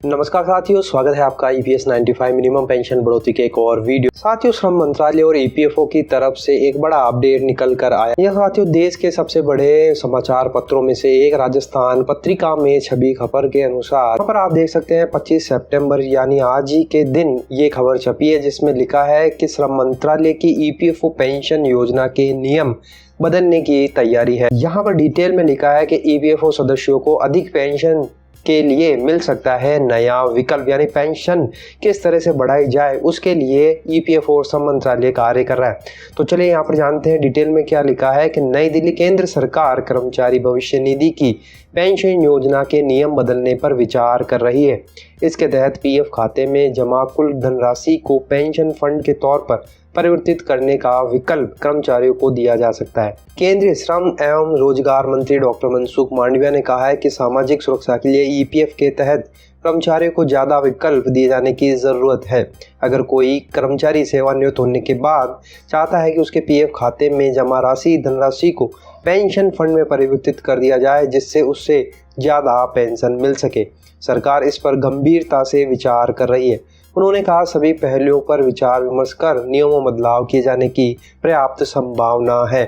नमस्कार साथियों, स्वागत है आपका ईपीएस 95 मिनिमम पेंशन बढ़ोतरी के एक और वीडियो। साथियों, श्रम मंत्रालय और ईपीएफओ की तरफ से एक बड़ा अपडेट निकल कर आया। यह साथियों देश के सबसे बड़े समाचार पत्रों में से एक राजस्थान पत्रिका में छपी खबर के अनुसार यहाँ पर आप देख सकते हैं 25 सितंबर यानी आज ही के दिन ये खबर छपी है, जिसमें लिखा है कि श्रम मंत्रालय की ईपीएफओ पेंशन योजना के नियम बदलने की तैयारी है। यहाँ पर डिटेल में लिखा है कि ईपीएफओ सदस्यों को अधिक पेंशन के लिए मिल सकता है नया विकल्प, यानी पेंशन किस तरह से बढ़ाई जाए उसके लिए ईपीएफओ और श्रम मंत्रालय कार्य कर रहा है। तो चलिए यहाँ पर जानते हैं डिटेल में क्या लिखा है कि नई दिल्ली केंद्र सरकार कर्मचारी भविष्य निधि की पेंशन योजना के नियम बदलने पर विचार कर रही है। इसके तहत पीएफ खाते में जमा कुल धनराशि को पेंशन फंड के तौर पर परिवर्तित करने का विकल्प कर्मचारियों को दिया जा सकता है। केंद्रीय श्रम एवं रोजगार मंत्री डॉक्टर मनसुख मांडविया ने कहा है कि सामाजिक सुरक्षा के लिए ईपीएफ के तहत कर्मचारियों को ज़्यादा विकल्प दिए जाने की ज़रूरत है। अगर कोई कर्मचारी सेवानिवृत्त होने के बाद चाहता है कि उसके पीएफ खाते में जमा धनराशि को पेंशन फंड में परिवर्तित कर दिया जाए जिससे उससे ज़्यादा पेंशन मिल सके, सरकार इस पर गंभीरता से विचार कर रही है। उन्होंने कहा सभी पहलुओं पर विचार विमर्श कर नियमों में बदलाव किए जाने की पर्याप्त संभावना है।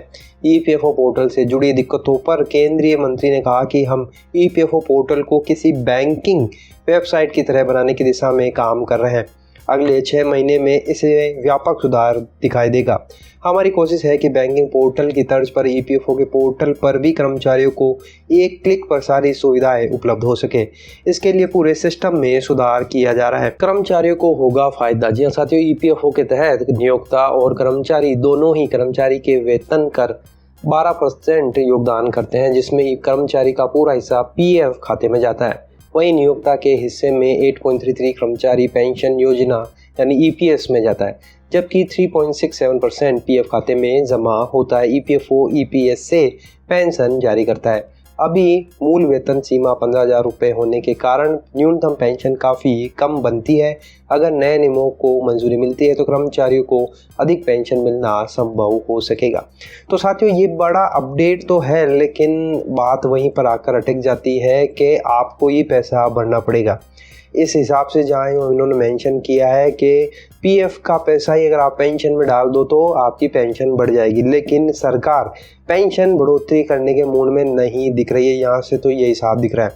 ईपीएफओ पोर्टल से जुड़ी दिक्कतों पर केंद्रीय मंत्री ने कहा कि हम ईपीएफओ पोर्टल को किसी बैंकिंग वेबसाइट की तरह बनाने की दिशा में काम कर रहे हैं। अगले 6 महीने में इसे व्यापक सुधार दिखाई देगा। हमारी कोशिश है कि बैंकिंग पोर्टल की तर्ज पर ईपीएफओ के पोर्टल पर भी कर्मचारियों को एक क्लिक पर सारी सुविधाएं उपलब्ध हो सके। इसके लिए पूरे सिस्टम में सुधार किया जा रहा है। कर्मचारियों को होगा फायदा। जी हाँ साथियों, ईपीएफओ के तहत नियोक्ता और कर्मचारी दोनों ही कर्मचारी के वेतन कर 12% योगदान करते हैं, जिसमें कर्मचारी का पूरा हिस्सा पीएफ खाते में जाता है। वहीं नियोक्ता के हिस्से में 8.33 कर्मचारी पेंशन योजना यानी ईपीएस में जाता है, जबकि 3.67% पीएफ खाते में जमा होता है। ईपीएफओ ईपीएस से पेंशन जारी करता है। अभी मूल वेतन सीमा 15,000 रुपये होने के कारण न्यूनतम पेंशन काफ़ी कम बनती है। अगर नए नियमों को मंजूरी मिलती है तो कर्मचारियों को अधिक पेंशन मिलना संभव हो सकेगा। तो साथियों, ये बड़ा अपडेट तो है, लेकिन बात वहीं पर आकर अटक जाती है कि आपको ये पैसा भरना पड़ेगा। इस हिसाब से जहाँ इन्होंने मेंशन किया है कि पीएफ का पैसा ही अगर आप पेंशन में डाल दो तो आपकी पेंशन बढ़ जाएगी, लेकिन सरकार पेंशन बढ़ोतरी करने के मूड में नहीं दिख रही है। यहाँ से तो ये हिसाब दिख रहा है,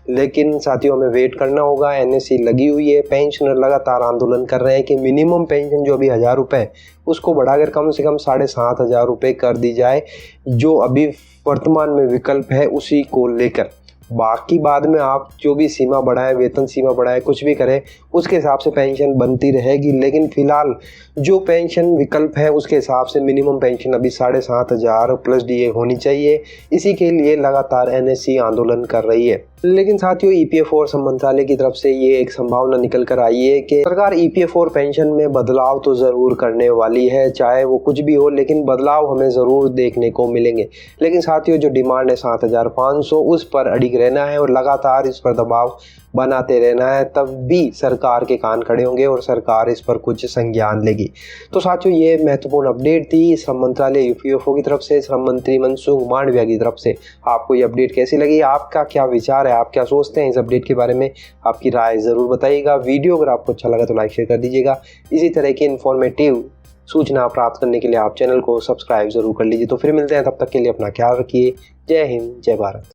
लेकिन साथियों हमें वेट करना होगा। एनएससी लगी हुई है, पेंशनर लगातार आंदोलन कर रहे हैं कि मिनिमम पेंशन जो अभी 1,000 रुपये उसको बढ़ाकर कम से कम 7,500 रुपये कर दी जाए, जो अभी वर्तमान में विकल्प है उसी को लेकर। बाकी बाद में आप जो भी सीमा बढ़ाए, वेतन सीमा बढ़ाए, कुछ भी करें, उसके हिसाब से पेंशन बनती रहेगी। लेकिन फिलहाल जो पेंशन विकल्प है उसके हिसाब से मिनिमम पेंशन अभी 7,500 प्लस डीए होनी चाहिए। इसी के लिए लगातार एनएससी आंदोलन कर रही है। लेकिन साथियों, ईपीएफओ और श्रम मंत्रालय की तरफ से ये एक संभावना निकल कर आई है कि सरकार ईपीएफओ और पेंशन में बदलाव तो ज़रूर करने वाली है, चाहे वो कुछ भी हो, लेकिन बदलाव हमें ज़रूर देखने को मिलेंगे। लेकिन साथियों, जो डिमांड है 7,500 उस पर अडिग रहना है और लगातार इस पर दबाव बनाते रहना है, तब भी सरकार के कान खड़े होंगे और सरकार इस पर कुछ संज्ञान लेगी। तो साथियों, ये महत्वपूर्ण अपडेट थी श्रम मंत्रालय ईपीएफओ की तरफ से, श्रम मंत्री मनसुख मांडविया की तरफ से। आपको ये अपडेट कैसी लगी? आपका क्या विचार है? आप क्या सोचते हैं इस अपडेट के बारे में? आपकी राय ज़रूर बताइएगा। वीडियो अगर आपको अच्छा लगा तो लाइक शेयर कर दीजिएगा। इसी तरह की इन्फॉर्मेटिव सूचना प्राप्त करने के लिए आप चैनल को सब्सक्राइब जरूर कर लीजिए। तो फिर मिलते हैं, तब तक के लिए अपना ख्याल रखिए। जय हिंद, जय भारत।